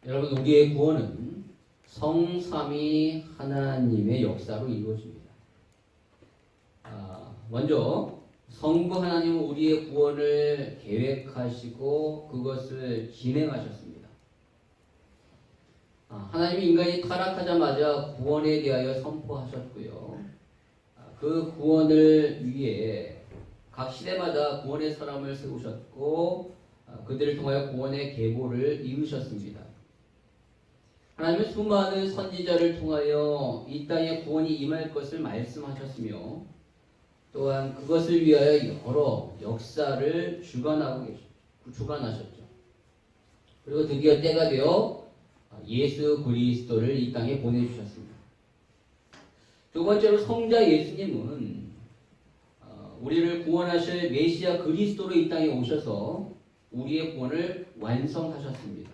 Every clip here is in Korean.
여러분, 우리의 구원은 성삼위 하나님의 역사로 이루어집니다. 먼저 성부 하나님은 우리의 구원을 계획하시고 그것을 진행하셨습니다. 하나님이 인간이 타락하자마자 구원에 대하여 선포하셨고요. 그 구원을 위해 각 시대마다 구원의 사람을 세우셨고 그들을 통하여 구원의 계보를 이루셨습니다. 하나님은 수많은 선지자를 통하여 이 땅에 구원이 임할 것을 말씀하셨으며 또한 그것을 위하여 여러 역사를 주관하셨죠. 그리고 드디어 때가 되어 예수 그리스도를 이 땅에 보내주셨습니다. 두 번째로 성자 예수님은 우리를 구원하실 메시아 그리스도로 이 땅에 오셔서 우리의 구원을 완성하셨습니다.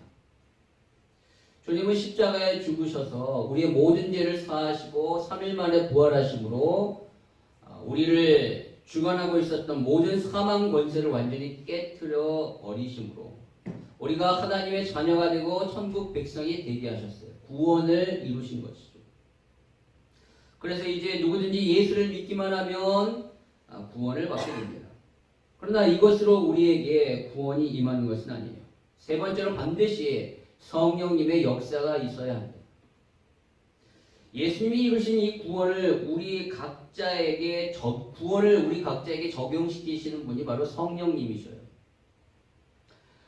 주님은 십자가에 죽으셔서 우리의 모든 죄를 사하시고 3일 만에 부활하심으로 우리를 주관하고 있었던 모든 사망 권세를 완전히 깨트려 버리심으로 우리가 하나님의 자녀가 되고 천국 백성이 되게 하셨어요. 구원을 이루신 것이죠. 그래서 이제 누구든지 예수를 믿기만 하면 구원을 받게 됩니다. 그러나 이것으로 우리에게 구원이 임하는 것은 아니에요. 세 번째로 반드시 성령님의 역사가 있어야 합니다. 예수님이 이루신 이 구원을 우리 각자에게 적용시키시는 분이 바로 성령님이셔요.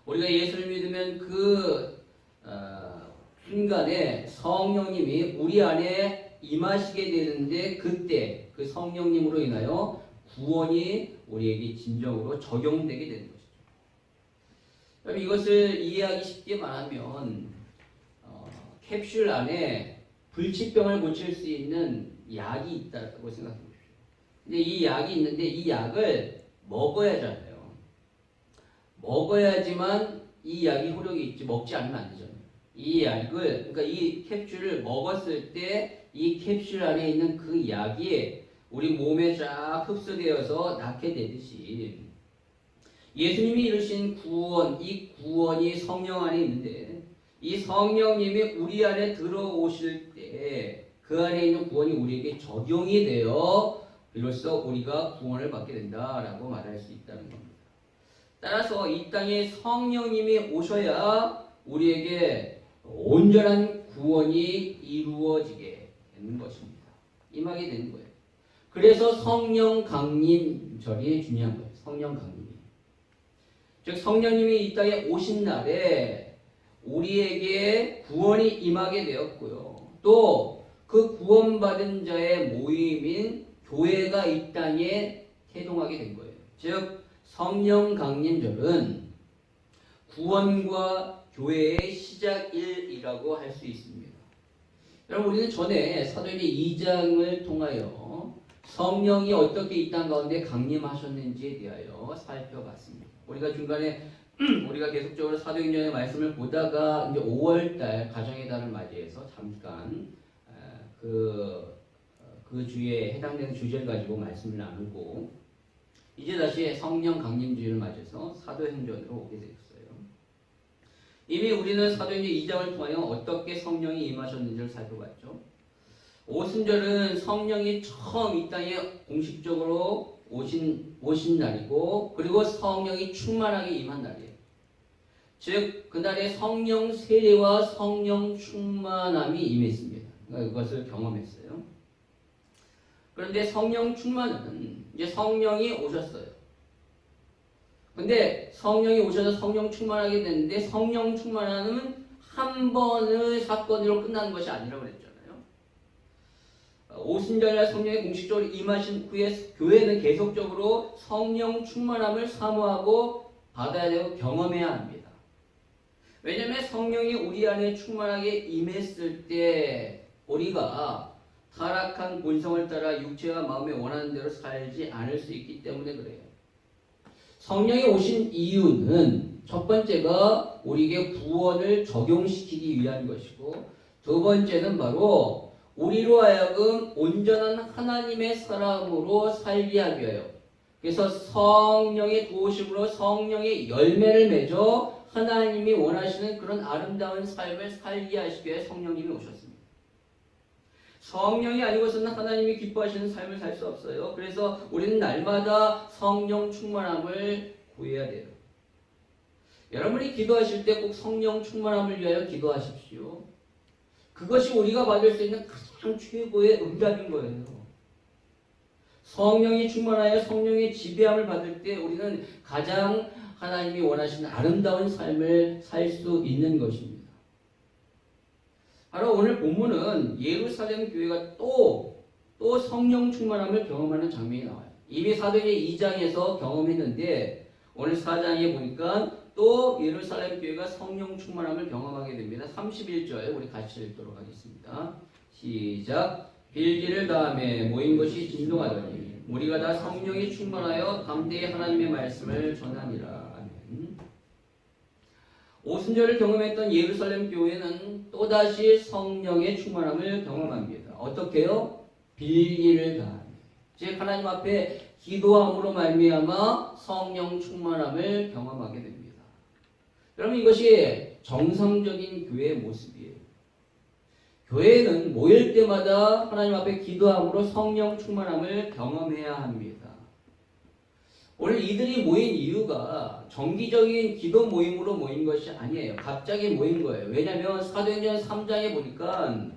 우리가 예수를 믿으면 그 순간에 성령님이 우리 안에 임하시게 되는데 그때 그 성령님으로 인하여 구원이 우리에게 진정으로 적용되게 되는 것이죠. 그럼 이것을 이해하기 쉽게 말하면 캡슐 안에 불치병을 고칠 수 있는 약이 있다고 생각해 보십시오. 근데 이 약이 있는데 이 약을 먹어야잖아요. 먹어야지만 이 약이 효력이 있지 먹지 않으면 안 되잖아요. 이 약을 그러니까 이 캡슐을 먹었을 때 이 캡슐 안에 있는 그 약이 우리 몸에 쫙 흡수되어서 낫게 되듯이 예수님이 이루신 구원, 이 구원이 성령 안에 있는데 이 성령님이 우리 안에 들어오실 때 그 안에 있는 구원이 우리에게 적용이 되어 비로소 우리가 구원을 받게 된다라고 말할 수 있다는 겁니다. 따라서 이 땅에 성령님이 오셔야 우리에게 온전한 구원이 이루어지게 되는 것입니다. 임하게 되는 거예요. 그래서 성령 강림절이 중요한 거예요. 성령 강림이. 즉 성령님이 이 땅에 오신 날에 우리에게 구원이 임하게 되었고요. 또 그 구원받은 자의 모임인 교회가 이 땅에 태동하게 된 거예요. 즉 성령 강림절은 구원과 교회의 시작일이라고 할 수 있습니다. 여러분 우리는 전에 사도행전 2장을 통하여 성령이 어떻게 이 땅 가운데 강림하셨는지에 대하여 살펴봤습니다. 우리가 중간에 우리가 계속적으로 사도행전의 말씀을 보다가 이제 5월달 가정의 달을 맞이해서 잠깐 그 주에 해당되는 주제를 가지고 말씀을 나누고 이제 다시 성령 강림주의를 맞아서 사도행전으로 오게 되었어요. 이미 우리는 사도행전 2장을 통하여 어떻게 성령이 임하셨는지를 살펴봤죠. 오순절은 성령이 처음 이 땅에 공식적으로 오신 날이고 그리고 성령이 충만하게 임한 날이에요. 즉 그날에 성령 세례와 성령 충만함이 임했습니다. 그러니까 그것을 경험했어요. 그런데 성령 충만은 이제 성령이 오셨어요. 근데 성령이 오셔서 성령 충만하게 됐는데 성령 충만함은 한 번의 사건으로 끝나는 것이 아니라고 그랬잖아요. 오순절날 성령이 공식적으로 임하신 후에 교회는 계속적으로 성령 충만함을 사모하고 받아야 되고 경험해야 합니다. 왜냐하면 성령이 우리 안에 충만하게 임했을 때 우리가 타락한 본성을 따라 육체와 마음에 원하는 대로 살지 않을 수 있기 때문에 그래요. 성령이 오신 이유는 첫 번째가 우리에게 구원을 적용시키기 위한 것이고 두 번째는 바로 우리로 하여금 온전한 하나님의 사람으로 살게 하기 위하여 그래서 성령의 도우심으로 성령의 열매를 맺어 하나님이 원하시는 그런 아름다운 삶을 살게 하시기 위해 성령님이 오셨습니다. 성령이 아니고서는 하나님이 기뻐하시는 삶을 살 수 없어요. 그래서 우리는 날마다 성령 충만함을 구해야 돼요. 여러분이 기도하실 때 꼭 성령 충만함을 위하여 기도하십시오. 그것이 우리가 받을 수 있는 가장 최고의 응답인 거예요. 성령이 충만하여 성령의 지배함을 받을 때 우리는 가장 하나님이 원하시는 아름다운 삶을 살 수 있는 것입니다. 바로 오늘 본문은 예루살렘 교회가 또 성령 충만함을 경험하는 장면이 나와요. 이미 사도행전 2장에서 경험했는데 오늘 4장에 보니까 또 예루살렘 교회가 성령 충만함을 경험하게 됩니다. 31절 우리 같이 읽도록 하겠습니다. 시작. 빌기를 다음에 모인 것이 진동하더니 우리가 다 성령이 충만하여 담대히 하나님의 말씀을 전하니라. 아멘. 오순절을 경험했던 예루살렘 교회는 또다시 성령의 충만함을 경험합니다. 어떻게요? 빌기를 다하며 즉 하나님 앞에 기도함으로 말미암아 성령 충만함을 경험하게 됩니다. 여러분 이것이 정상적인 교회의 모습이에요. 교회는 모일 때마다 하나님 앞에 기도함으로 성령 충만함을 경험해야 합니다. 오늘 이들이 모인 이유가 정기적인 기도 모임으로 모인 것이 아니에요. 갑자기 모인 거예요. 왜냐하면 사도행전 3장에 보니까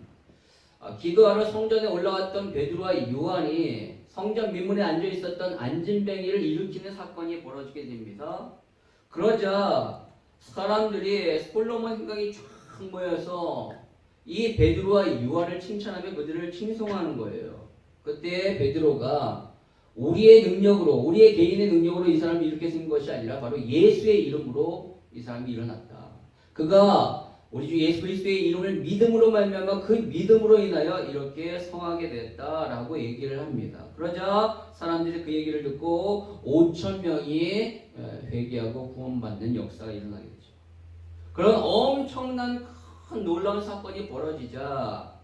기도하러 성전에 올라왔던 베드로와 요한이 성전 민문에 앉아 있었던 안진뱅이를 일으키는 사건이 벌어지게 됩니다. 그러자 사람들이 솔로몬 생각이 쫙 모여서 이 베드로와 요한을 칭찬하며 그들을 칭송하는 거예요. 그때 베드로가 우리의 능력으로, 우리의 개인의 능력으로 이 사람이 이렇게 생긴 것이 아니라 바로 예수의 이름으로 이 사람이 일어났다. 그가 우리 주 예수 그리스도의 이름을 믿음으로 말미암아 그 믿음으로 인하여 이렇게 성하게 됐다라고 얘기를 합니다. 그러자 사람들이 그 얘기를 듣고 5,000명이 회개하고 구원받는 역사가 일어나게 되죠. 그런 엄청난 큰 놀라운 사건이 벌어지자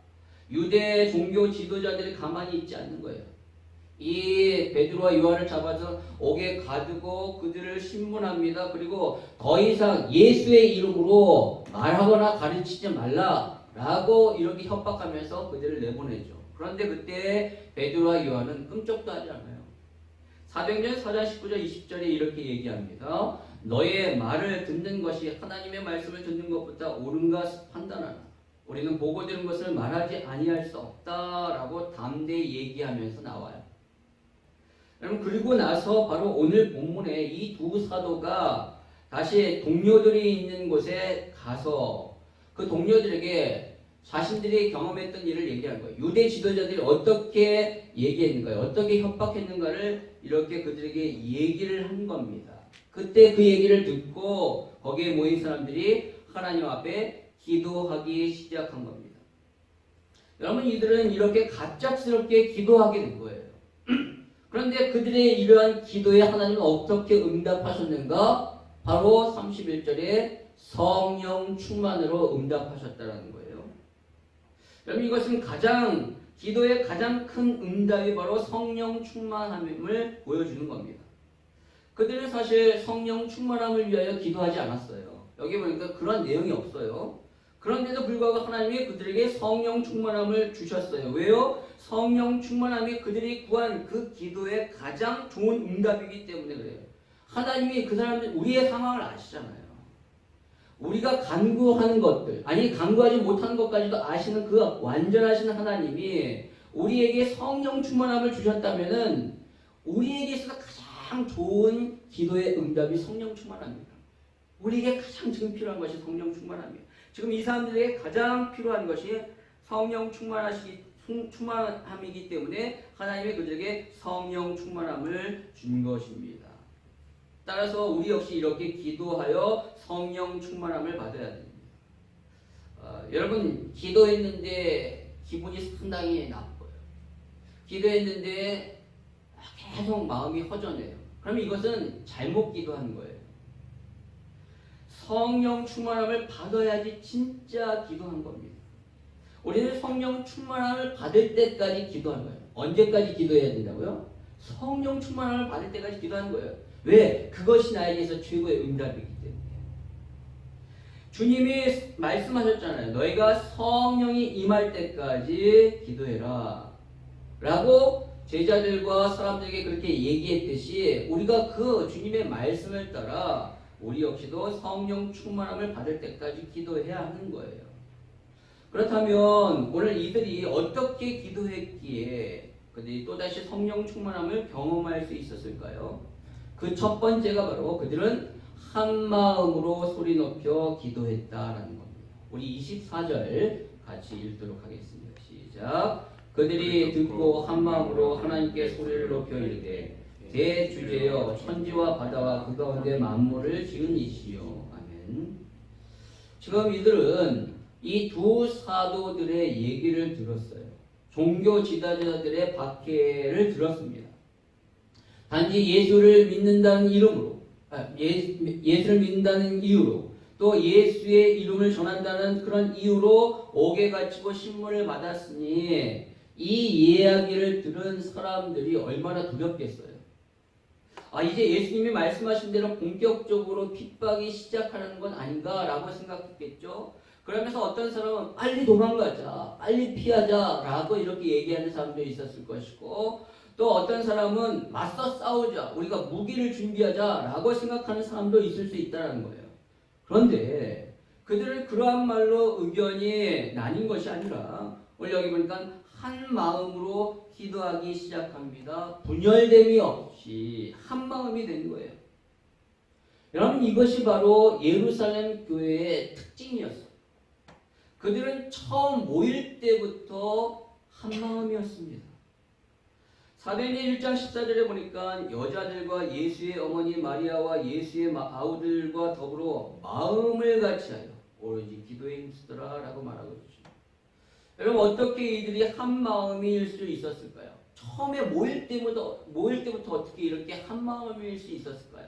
유대 종교 지도자들이 가만히 있지 않는 거예요. 이 베드로와 요한을 잡아서 옥에 가두고 그들을 신문합니다. 그리고 더 이상 예수의 이름으로 말하거나 가르치지 말라라고 이렇게 협박하면서 그들을 내보내죠. 그런데 그때 베드로와 요한은 끔찍도 하지 않아요. 사도행전 4장 19절 20절에 이렇게 얘기합니다. 너의 말을 듣는 것이 하나님의 말씀을 듣는 것보다 옳은가 판단하라. 우리는 보고 들은 것을 말하지 아니할 수 없다라고 담대히 얘기하면서 나와요. 여러분 그리고 나서 바로 오늘 본문에 이 두 사도가 다시 동료들이 있는 곳에 가서 그 동료들에게 자신들이 경험했던 일을 얘기한 거예요. 유대 지도자들이 어떻게 얘기했는가요? 어떻게 협박했는가를 이렇게 그들에게 얘기를 한 겁니다. 그때 그 얘기를 듣고 거기에 모인 사람들이 하나님 앞에 기도하기 시작한 겁니다. 여러분 이들은 이렇게 갑작스럽게 기도하게 된 거예요. 그런데 그들의 이러한 기도에 하나님은 어떻게 응답하셨는가? 바로 31절에 성령 충만으로 응답하셨다는 거예요. 여러분 이것은 기도의 가장 큰 응답이 바로 성령 충만함을 보여주는 겁니다. 그들은 사실 성령 충만함을 위하여 기도하지 않았어요. 여기 보니까 그런 내용이 없어요. 그런데도 불구하고 하나님이 그들에게 성령 충만함을 주셨어요. 왜요? 성령 충만함이 그들이 구한 그 기도의 가장 좋은 응답이기 때문에 그래요. 하나님이 그 사람들 우리의 상황을 아시잖아요. 우리가 간구하는 것들, 아니 간구하지 못하는 것까지도 아시는 그 완전하신 하나님이 우리에게 성령 충만함을 주셨다면은 우리에게 있어서 가장 좋은 기도의 응답이 성령 충만함입니다. 우리에게 가장 지금 필요한 것이 성령 충만함이에요. 지금 이 사람들에게 가장 필요한 것이 성령 충만함이기 때문에 하나님이 그들에게 성령 충만함을 준 것입니다. 따라서 우리 역시 이렇게 기도하여 성령 충만함을 받아야 됩니다. 여러분 기도했는데 기분이 상당히 나빠요. 기도했는데 계속 마음이 허전해요. 그러면 이것은 잘못 기도한 거예요. 성령 충만함을 받아야지 진짜 기도한 겁니다. 우리는 성령 충만함을 받을 때까지 기도하는 거예요. 언제까지 기도해야 된다고요? 성령 충만함을 받을 때까지 기도하는 거예요. 왜? 그것이 나에게서 최고의 응답이기 때문에. 주님이 말씀하셨잖아요. 너희가 성령이 임할 때까지 기도해라 라고 제자들과 사람들에게 그렇게 얘기했듯이 우리가 그 주님의 말씀을 따라 우리 역시도 성령 충만함을 받을 때까지 기도해야 하는 거예요. 그렇다면 오늘 이들이 어떻게 기도했기에 그들이 또다시 성령 충만함을 경험할 수 있었을까요? 그 첫 번째가 바로 그들은 한 마음으로 소리 높여 기도했다라는 겁니다. 우리 24절 같이 읽도록 하겠습니다. 시작. 그들이 듣고 한 마음으로 하나님께 소리를 높여 이르되 대주제여 천지와 바다와 그 가운데 만물을 지은 이시여. 아멘. 지금 이들은 이 두 사도들의 얘기를 들었어요. 종교 지도자들의 박해를 들었습니다. 단지 예수를 믿는다는 이름으로, 예수를 믿는다는 이유로, 또 예수의 이름을 전한다는 그런 이유로 옥에 갇히고 신문을 받았으니 이 이야기를 들은 사람들이 얼마나 두렵겠어요. 이제 예수님이 말씀하신 대로 본격적으로 핍박이 시작하는 건 아닌가라고 생각했겠죠. 그러면서 어떤 사람은 빨리 도망가자, 빨리 피하자라고 이렇게 얘기하는 사람도 있었을 것이고, 또 어떤 사람은 맞서 싸우자, 우리가 무기를 준비하자라고 생각하는 사람도 있을 수 있다는 거예요. 그런데 그들은 그러한 말로 의견이 나뉜 것이 아니라 오늘 여기 보니까 한 마음으로 기도하기 시작합니다. 분열됨이 없이 한 마음이 된 거예요. 여러분, 이것이 바로 예루살렘 교회의 특징이었어요. 그들은 처음 모일 때부터 한 마음이었습니다. 사도행전 1장 14절에 보니까 여자들과 예수의 어머니 마리아와 예수의 아우들과 더불어 마음을 같이하여 오로지 기도에 힘쓰더라 라고 말하고 있죠. 여러분, 어떻게 이들이 한 마음일 수 있었을까요? 처음에 모일 때부터 어떻게 이렇게 한 마음일 수 있었을까요?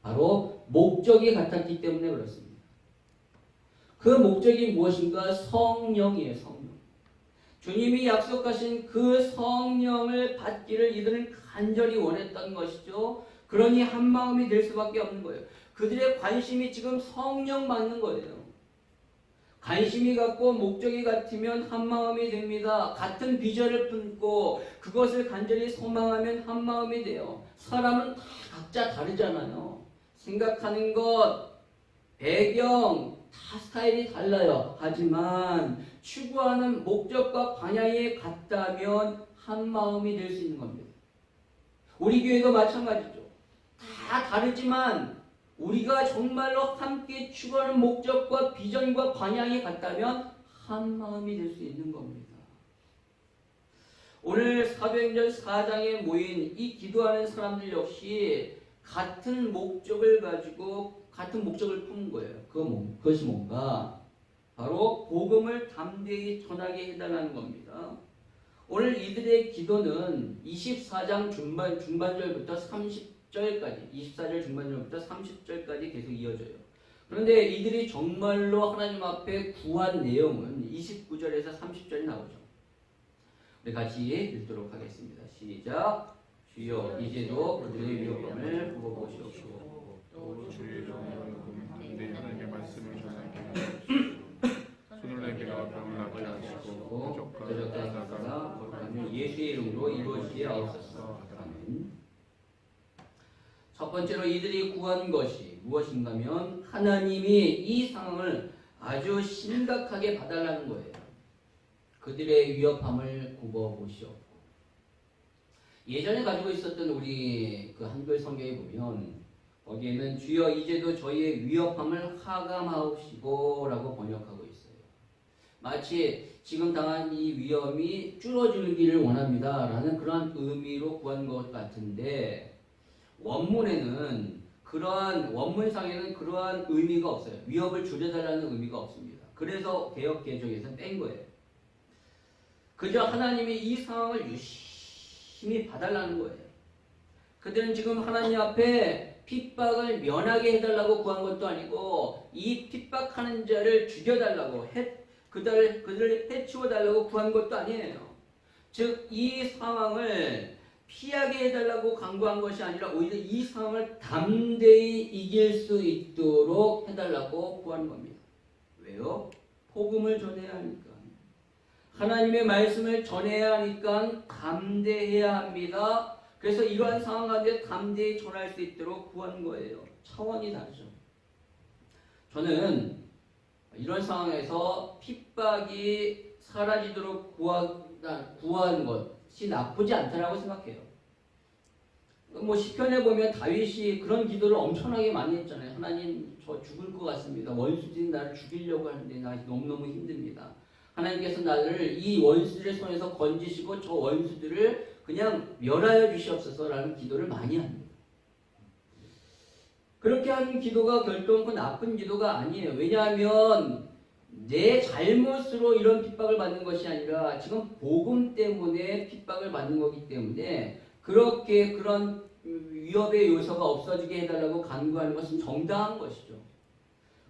바로 목적이 같았기 때문에 그렇습니다. 그 목적이 무엇인가? 성령이에요. 성령. 주님이 약속하신 그 성령을 받기를 이들은 간절히 원했던 것이죠. 그러니 한 마음이 될 수밖에 없는 거예요. 그들의 관심이 지금 성령 받는 거예요. 관심이 같고 목적이 같으면 한 마음이 됩니다. 같은 비전을 품고 그것을 간절히 소망하면 한 마음이 돼요. 사람은 다 각자 다르잖아요. 생각하는 것, 배경, 다 스타일이 달라요. 하지만 추구하는 목적과 방향이 같다면 한 마음이 될 수 있는 겁니다. 우리 교회도 마찬가지죠. 다 다르지만 우리가 정말로 함께 추구하는 목적과 비전과 방향이 같다면 한 마음이 될 수 있는 겁니다. 오늘 사도행전 4장에 모인 이 기도하는 사람들 역시 같은 목적을 가지고 같은 목적을 품은 거예요. 그것이 뭔가? 바로 복음을 담대히 전하게 해달라는 겁니다. 오늘 이들의 기도는 24장 중반절부터 30절까지, 24절 중반절부터 30절까지 계속 이어져요. 그런데 이들이 정말로 하나님 앞에 구한 내용은 29절에서 30절이 나오죠. 우리 같이 읽도록 하겠습니다. 시작. 주여 이제도 그들의 위협감을 굽어보시옵소서. 또 주의 종을 내 하나님의 말씀을 전하게 하시옵소서. 손을 내밀어 병을 낫게 하시고 뾰족한 역사가 거룩하며 예수의 이름으로 이루어지게 하옵소서. 아멘. 첫 번째로 이들이 구한 것이 무엇인가면 하나님이 이 상황을 아주 심각하게 봐달라는 거예요. 그들의 위협함을 굽어보시옵고. 예전에 가지고 있었던 우리 그 한글 성경에 보면 거기에는 주여 이제도 저희의 위협함을 하감하옵시고 라고 번역하고 있어요. 마치 지금 당한 이 위험이 줄어들기를 원합니다 라는 그러한 의미로 구한 것 같은데, 원문상에는 그러한 의미가 없어요. 위협을 줄여달라는 의미가 없습니다. 그래서 개역 개정에서 뺀 거예요. 그저 하나님이 이 상황을 유심히 봐달라는 거예요. 그들은 지금 하나님 앞에 핍박을 면하게 해달라고 구한 것도 아니고 이 핍박하는 자를 죽여달라고 그들을 해치워달라고 구한 것도 아니에요. 즉 이 상황을 피하게 해달라고 간구한 것이 아니라 오히려 이 상황을 담대히 이길 수 있도록 해달라고 구하는 겁니다. 왜요? 복음을 전해야 하니까. 하나님의 말씀을 전해야 하니까 담대해야 합니다. 그래서 이러한 상황 가운데 담대히 전할 수 있도록 구하는 거예요. 차원이 다르죠. 저는 이런 상황에서 핍박이 사라지도록 구하는 것이 나쁘지 않다라고 생각해요. 뭐 시편에 보면 다윗이 그런 기도를 엄청나게 많이 했잖아요. 하나님, 저 죽을 것 같습니다. 원수들이 나를 죽이려고 하는데 나 너무너무 힘듭니다. 하나님께서 나를 이 원수들의 손에서 건지시고 저 원수들을 그냥 멸하여 주시옵소서라는 기도를 많이 합니다. 그렇게 하는 기도가 결코 나쁜 기도가 아니에요. 왜냐하면 내 잘못으로 이런 핍박을 받는 것이 아니라 지금 복음 때문에 핍박을 받는 거기 때문에 그렇게 그런 위협의 요소가 없어지게 해달라고 간구하는 것은 정당한 것이죠.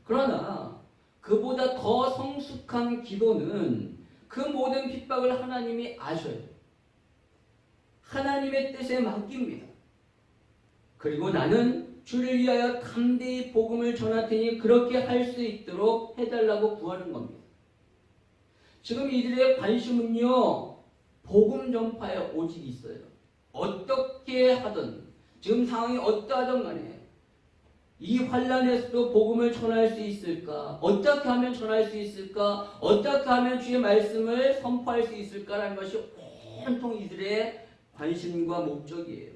그러나 그보다 더 성숙한 기도는 그 모든 핍박을 하나님이 아셔요. 하나님의 뜻에 맡깁니다. 그리고 나는 주를 위하여 담대히 복음을 전할 테니 그렇게 할 수 있도록 해달라고 구하는 겁니다. 지금 이들의 관심은요, 복음 전파에 오직 있어요. 어떻게 하든, 지금 상황이 어떠하든 간에 이 환란에서도 복음을 전할 수 있을까? 어떻게 하면 전할 수 있을까? 어떻게 하면 주의 말씀을 선포할 수 있을까라는 것이 온통 이들의 관심과 목적이에요.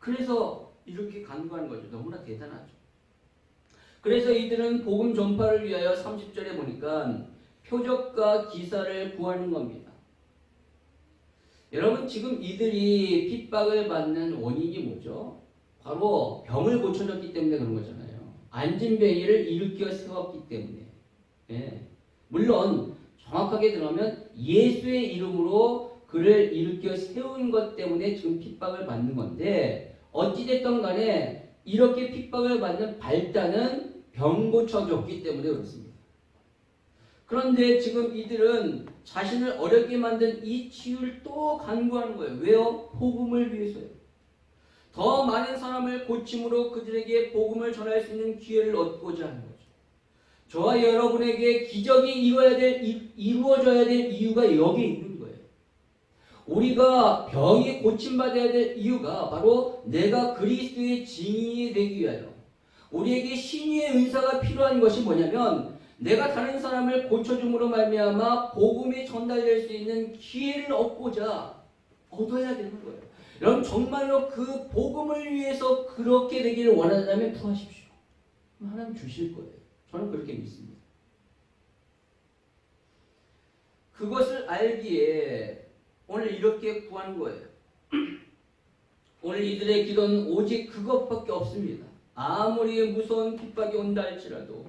그래서 이렇게 간구하는 거죠. 너무나 대단하죠. 그래서 이들은 복음 전파를 위하여 30절에 보니까 표적과 기사를 구하는 겁니다. 여러분, 지금 이들이 핍박을 받는 원인이 뭐죠? 바로 병을 고쳐줬기 때문에 그런 거잖아요. 안진뱅이를 일으켜 세웠기 때문에. 예. 물론 정확하게 들어가면 예수의 이름으로 그를 일으켜 세운 것 때문에 지금 핍박을 받는 건데, 어찌됐든 간에 이렇게 핍박을 받는 발단은 병 고쳐줬기 때문에 그렇습니다. 그런데 지금 이들은 자신을 어렵게 만든 이 치유를 또 간구하는 거예요. 왜요? 복음을 위해서요. 더 많은 사람을 고침으로 그들에게 복음을 전할 수 있는 기회를 얻고자 하는 거죠. 저와 여러분에게 기적이 이루어져야 될 이유가 여기에 있는 거예요. 우리가 병이 고침받아야 될 이유가 바로 내가 그리스도의 증인이 되기 위하여, 우리에게 신유의 은사가 필요한 것이 뭐냐면 내가 다른 사람을 고쳐줌으로 말미암아 복음이 전달될 수 있는 기회를 얻어야 되는 거예요. 여러분, 정말로 그 복음을 위해서 그렇게 되기를 원한다면 구하십시오. 하나님 주실 거예요. 저는 그렇게 믿습니다. 그것을 알기에 오늘 이렇게 구한 거예요. 오늘 이들의 기도는 오직 그것밖에 없습니다. 아무리 무서운 핍박이 온다 할지라도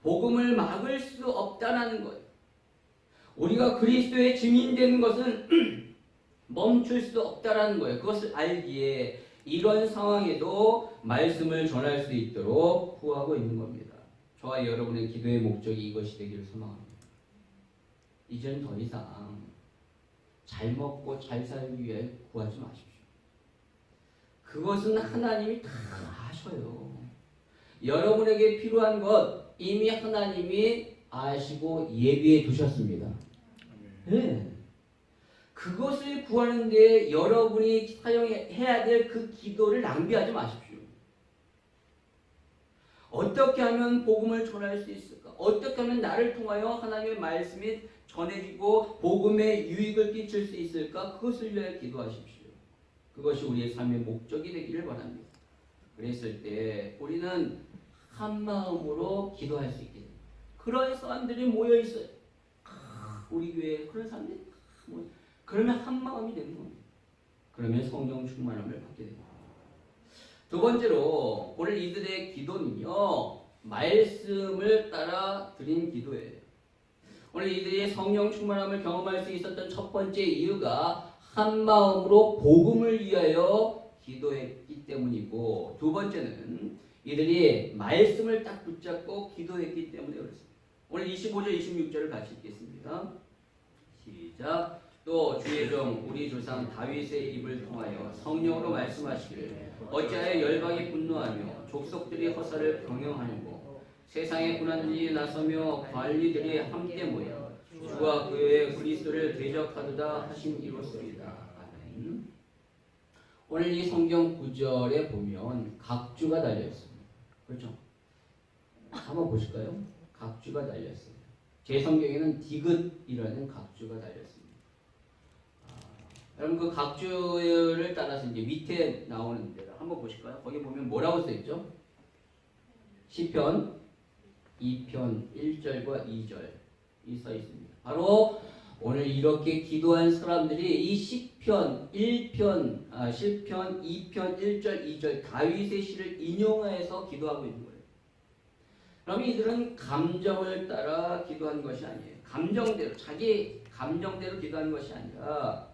복음을 막을 수 없다는 거예요. 우리가 그리스도의 증인되는 것은 멈출 수 없다는 거예요. 그것을 알기에 이런 상황에도 말씀을 전할 수 있도록 구하고 있는 겁니다. 저와 여러분의 기도의 목적이 이것이 되기를 소망합니다. 이제는 더 이상 잘 먹고 잘 살기 위해 구하지 마십시오. 그것은 하나님이 다 아셔요. 여러분에게 필요한 것 이미 하나님이 아시고 예비해 두셨습니다. 네. 그것을 구하는데 여러분이 사용해야 될 그 기도를 낭비하지 마십시오. 어떻게 하면 복음을 전할 수 있을까? 어떻게 하면 나를 통하여 하나님의 말씀이 전해지고 복음에 유익을 끼칠 수 있을까? 그것을 위해 기도하십시오. 그것이 우리의 삶의 목적이 되기를 바랍니다. 그랬을 때 우리는 한 마음으로 기도할 수 있게 됩니다. 그런 사람들이 모여 있어요. 우리 교회에 그런 사람들이 모여. 그러면 한 마음이 되는 겁니다. 그러면 성령 충만함을 받게 됩니다. 두 번째로 오늘 이들의 기도는요, 말씀을 따라 드린 기도예요. 오늘 이들이 성령 충만함을 경험할 수 있었던 첫 번째 이유가 한 마음으로 복음을 위하여 기도했기 때문이고, 두 번째는 이들이 말씀을 딱 붙잡고 기도했기 때문에 그렇습니다. 오늘 25절, 26절을 같이 읽겠습니다. 시작. 또 주의 종 우리 조상 다윗의 입을 통하여 성령으로 말씀하시기를 어찌하여 열방이 분노하며 족속들이 허사를 경영하는고 세상의 군왕들이 나서며 관리들이 함께 모여 주와 그의 그리스도를 대적하도다 하신 이로소이다. 아멘. 오늘 이 성경 구절에 보면 각주가 달려 있습니다. 그렇죠? 한번 보실까요? 각주가 달려 있어요. 제 성경에는 디귿이라는 각주가 달려 있습니다. 여러분 그 각주를 따라서 이제 밑에 나오는 데를 한번 보실까요? 거기 보면 뭐라고 써 있죠? 시편 2편 1절과 2절이 써 있습니다. 바로 오늘 이렇게 기도한 사람들이 이 시편 2편 1절 2절 다윗의 시를 인용해서 기도하고 있는 거예요. 그럼 이들은 감정을 따라 기도한 것이 아니에요. 감정대로 자기 감정대로 기도한 것이 아니라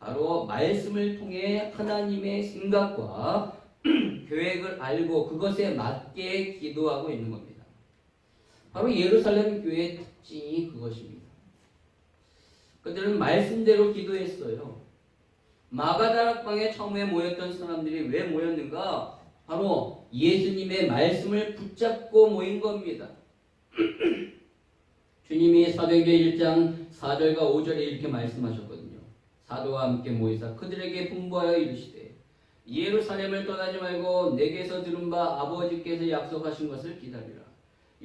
바로 말씀을 통해 하나님의 생각과 계획을 알고 그것에 맞게 기도하고 있는 겁니다. 바로 예루살렘 교회의 특징이 그것입니다. 그들은 말씀대로 기도했어요. 마가다락방에 처음에 모였던 사람들이 왜 모였는가? 바로 예수님의 말씀을 붙잡고 모인 겁니다. 주님이 사도행전 1장 4절과 5절에 이렇게 말씀하셨거든요. 사도와 함께 모이사 그들에게 분부하여 이르시되 예루살렘을 떠나지 말고 내게서 들은 바 아버지께서 약속하신 것을 기다리라.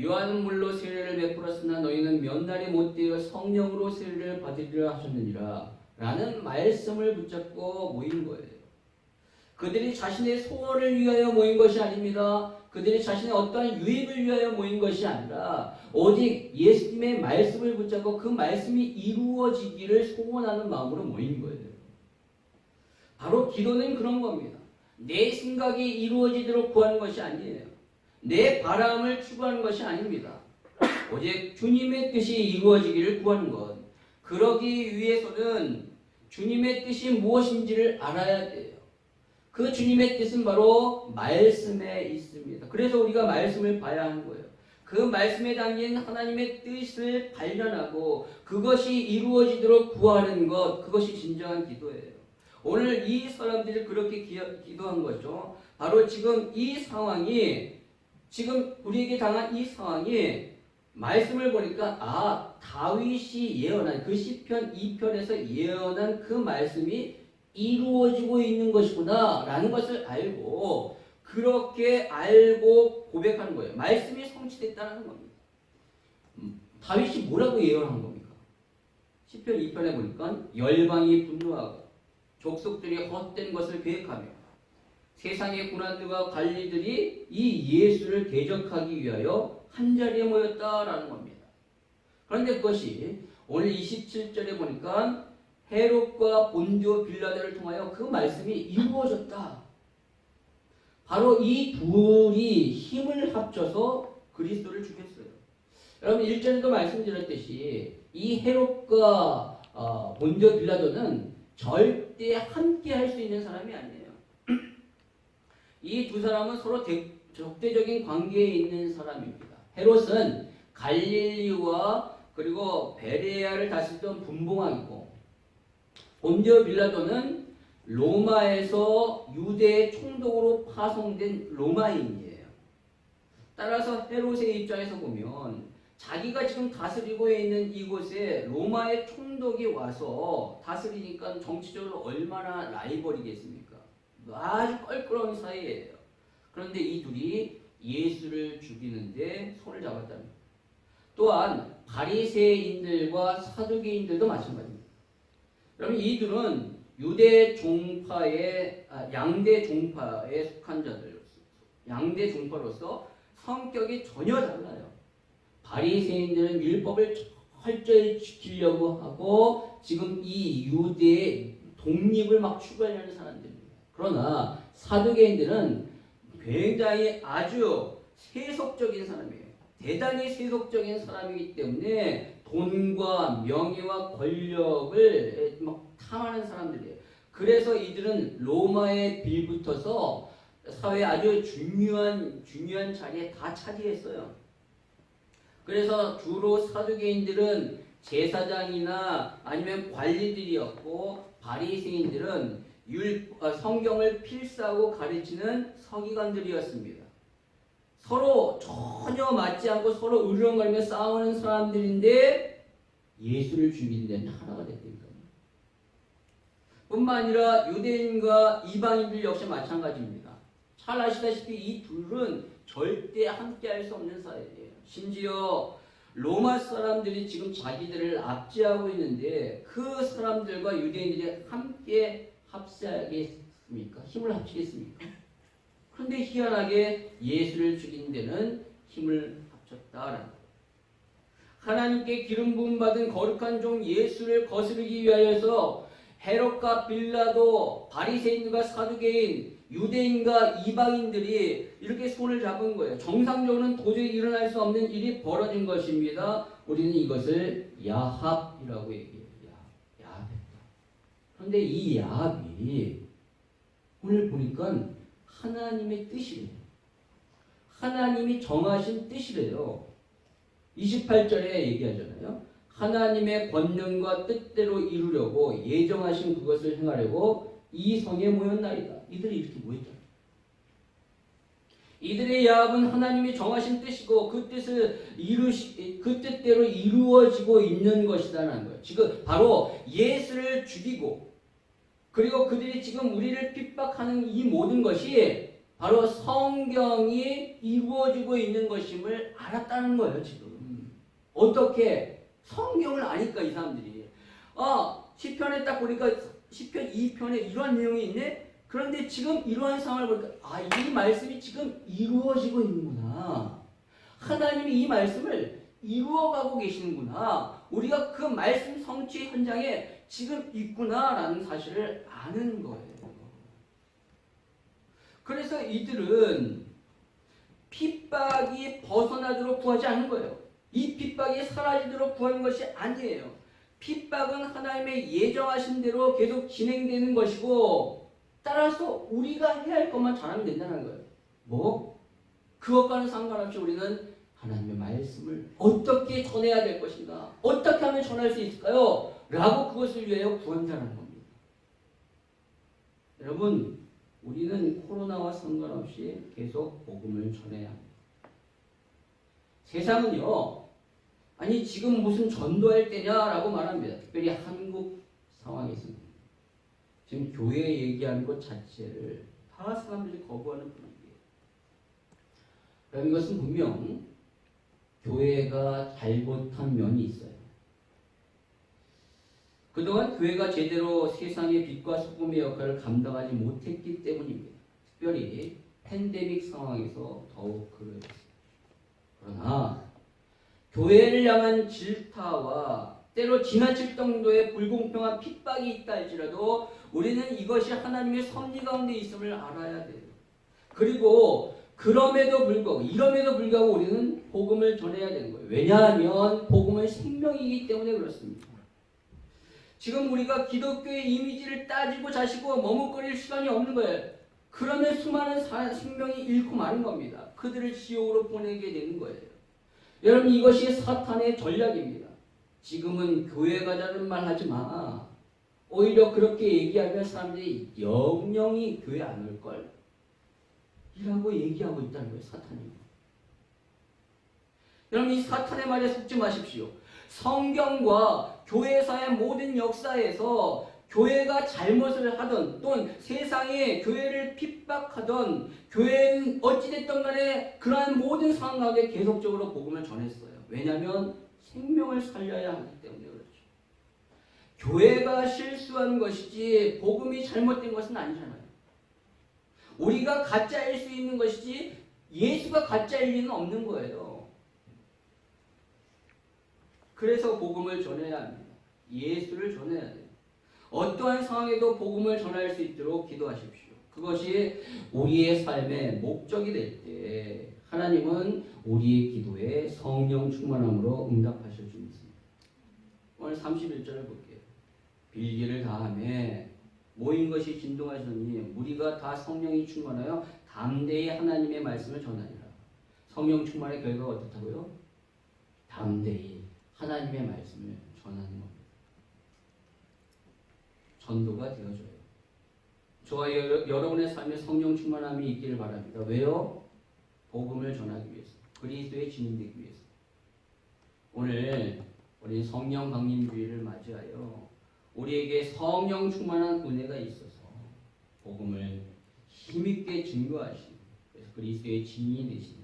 요한은 물로 세례를 베풀었으나 너희는 몇 날이 못되어 성령으로 세례를 받으리라 하셨느니라 라는 말씀을 붙잡고 모인 거예요. 그들이 자신의 소원을 위하여 모인 것이 아닙니다. 그들이 자신의 어떠한 유익을 위하여 모인 것이 아니라 오직 예수님의 말씀을 붙잡고 그 말씀이 이루어지기를 소원하는 마음으로 모인 거예요. 바로 기도는 그런 겁니다. 내 생각이 이루어지도록 구하는 것이 아니에요. 내 바람을 추구하는 것이 아닙니다. 오직 주님의 뜻이 이루어지기를 구하는 것. 그러기 위해서는 주님의 뜻이 무엇인지를 알아야 돼요. 그 주님의 뜻은 바로 말씀에 있습니다. 그래서 우리가 말씀을 봐야 하는 거예요. 그 말씀에 담긴 하나님의 뜻을 발견하고 그것이 이루어지도록 구하는 것, 그것이 진정한 기도예요. 오늘 이 사람들이 그렇게 기도한 거죠. 바로 지금 이 상황이, 지금 우리에게 당한 이 상황이 말씀을 보니까 다윗이 예언한 그 시편 2편에서 예언한 그 말씀이 이루어지고 있는 것이구나 라는 것을 알고 그렇게 알고 고백하는 거예요. 말씀이 성취됐다는 겁니다. 다윗이 뭐라고 예언한 겁니까? 시편 2편에 보니까 열방이 분노하고 족속들이 헛된 것을 계획하며 세상의 군왕들과 관리들이 이 예수를 대적하기 위하여 한자리에 모였다라는 겁니다. 그런데 그것이 오늘 27절에 보니까 헤롯과 본디오 빌라도를 통하여 그 말씀이 이루어졌다. 바로 이 둘이 힘을 합쳐서 그리스도를 죽였어요. 여러분 1절에도 말씀드렸듯이 이 헤롯과 본디오 빌라도는 절대 함께 할 수 있는 사람이 아니에요. 이 두 사람은 서로 적대적인 관계에 있는 사람입니다. 헤롯은 갈릴리와 그리고 베레아를 다스리던 분봉왕이고 본디오 빌라도는 로마에서 유대의 총독으로 파송된 로마인이에요. 따라서 헤롯의 입장에서 보면 자기가 지금 다스리고 있는 이곳에 로마의 총독이 와서 다스리니까 정치적으로 얼마나 라이벌이겠습니까? 아주 껄끄러운 사이예요. 그런데 이 둘이 예수를 죽이는데 손을 잡았답니다. 또한 바리새인들과 사두개인들도 마찬가지입니다. 그러면 이들은 유대 종파의 양대 종파에 속한 자들로서 양대 종파로서 성격이 전혀 달라요. 바리새인들은 율법을 철저히 지키려고 하고 지금 이 유대의 독립을 막 추구하려는 사람들입니다. 그러나 사두개인들은 굉장히 아주 세속적인 사람이에요. 대단히 세속적인 사람이기 때문에 돈과 명예와 권력을 막 탐하는 사람들이에요. 그래서 이들은 로마에 빌붙어서 사회에 아주 중요한 자리에 다 차지했어요. 그래서 주로 사두개인들은 제사장이나 아니면 관리들이었고 바리새인들은 성경을 필사하고 가르치는 서기관들이었습니다. 서로 전혀 맞지 않고 서로 으르렁거리며 싸우는 사람들인데 예수를 죽이는 데는 하나가 됐다니까요. 뿐만 아니라 유대인과 이방인들 역시 마찬가지입니다. 잘 아시다시피 이 둘은 절대 함께할 수 없는 사이예요. 심지어 로마 사람들이 지금 자기들을 압제하고 있는데 그 사람들과 유대인들이 함께 합세하겠습니까? 힘을 합치겠습니까? 그런데 희한하게 예수를 죽이는 데는 힘을 합쳤다라는 거예요. 하나님께 기름 부음 받은 거룩한 종 예수를 거스르기 위하여서 헤롯과 빌라도, 바리새인과 사두개인, 유대인과 이방인들이 이렇게 손을 잡은 거예요. 정상적으로는 도저히 일어날 수 없는 일이 벌어진 것입니다. 우리는 이것을 야합이라고 얘기해요. 야합했다. 그런데 이 야합이 오늘 보니까 하나님의 뜻이래요. 하나님이 정하신 뜻이래요. 28절에 얘기하잖아요. 하나님의 권능과 뜻대로 이루려고 예정하신 그것을 행하려고 이 성에 모였나이다. 이들이 이렇게 모였잖아요. 이들의 야합은 하나님이 정하신 뜻이고 그 뜻대로 이루어지고 있는 것이다라는 거예요. 지금 바로 예수를 죽이고 그리고 그들이 지금 우리를 핍박하는 이 모든 것이 바로 성경이 이루어지고 있는 것임을 알았다는 거예요. 지금 어떻게 성경을 아니까 이 사람들이 시편에 딱 보니까 시편 2편에 이러한 내용이 있네. 그런데 지금 이러한 상황을 보니까 이 말씀이 지금 이루어지고 있는구나. 하나님이 이 말씀을 이루어가고 계시는구나. 우리가 그 말씀 성취 현장에 지금 있구나라는 사실을 아는 거예요. 그래서 이들은 핍박이 벗어나도록 구하지 않는 거예요. 이 핍박이 사라지도록 구하는 것이 아니에요. 핍박은 하나님의 예정하신 대로 계속 진행되는 것이고 따라서 우리가 해야 할 것만 잘하면 된다는 거예요. 그것과는 상관없이 우리는 하나님의 말씀을 어떻게 전해야 될 것인가? 어떻게 하면 전할 수 있을까요? 라고 그것을 위하여 구한다는 겁니다. 여러분, 우리는 코로나와 상관없이 계속 복음을 전해야 합니다. 세상은요, 지금 무슨 전도할 때냐라고 말합니다. 특별히 한국 상황에서는. 지금 교회 얘기하는 것 자체를 다 사람들이 거부하는 분위기예요. 그럼 이것은 분명 교회가 잘못한 면이 있어요. 그동안 교회가 제대로 세상의 빛과 소금의 역할을 감당하지 못했기 때문입니다. 특별히 팬데믹 상황에서 더욱 그랬습니다. 그러나 교회를 향한 질타와 때로 지나칠 정도의 불공평한 핍박이 있다 할지라도 우리는 이것이 하나님의 섭리 가운데 있음을 알아야 돼요. 그리고 이럼에도 불구하고 우리는 복음을 전해야 되는 거예요. 왜냐하면 복음은 생명이기 때문에 그렇습니다. 지금 우리가 기독교의 이미지를 따지고 자시고 머뭇거릴 시간이 없는 거예요. 그러면 수많은 생명이 잃고 마는 겁니다. 그들을 지옥으로 보내게 되는 거예요. 여러분, 이것이 사탄의 전략입니다. 지금은 교회 가자는 말 하지 마. 오히려 그렇게 얘기하면 사람들이 영영이 교회 안 올걸? 이라고 얘기하고 있다는 거예요, 사탄이. 여러분, 이 사탄의 말에 속지 마십시오. 성경과 교회사의 모든 역사에서 교회가 잘못을 하던 또는 세상에 교회를 핍박하던 교회는 어찌됐든 간에 그러한 모든 상황 가운데 계속적으로 복음을 전했어요. 왜냐하면 생명을 살려야 하기 때문에 그렇죠. 교회가 실수한 것이지 복음이 잘못된 것은 아니잖아요. 우리가 가짜일 수 있는 것이지 예수가 가짜일 리는 없는 거예요. 그래서 복음을 전해야 합니다. 예수를 전해야 돼요. 어떠한 상황에도 복음을 전할 수 있도록 기도하십시오. 그것이 우리의 삶의 목적이 될 때 하나님은 우리의 기도에 성령 충만함으로 응답하실 줄 믿습니다. 오늘 31절을 볼게요. 빌기를 다하며 모인 것이 진동하시니 무리가 다 성령이 충만하여 담대히 하나님의 말씀을 전하리라. 성령 충만의 결과가 어떻다고요? 담대히 하나님의 말씀을 전하는 겁니다. 전도가 되어줘요. 저와 여러분의 삶에 성령 충만함이 있기를 바랍니다. 왜요? 복음을 전하기 위해서. 그리스도의 증인되기 위해서. 오늘 우리 성령 강림주의를 맞이하여 우리에게 성령 충만한 은혜가 있어서 복음을 힘있게 증거하시는, 그래서 그리스도의 증인이 되시는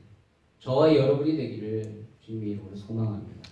저와 여러분이 되기를 주님의 이름으로 소망합니다.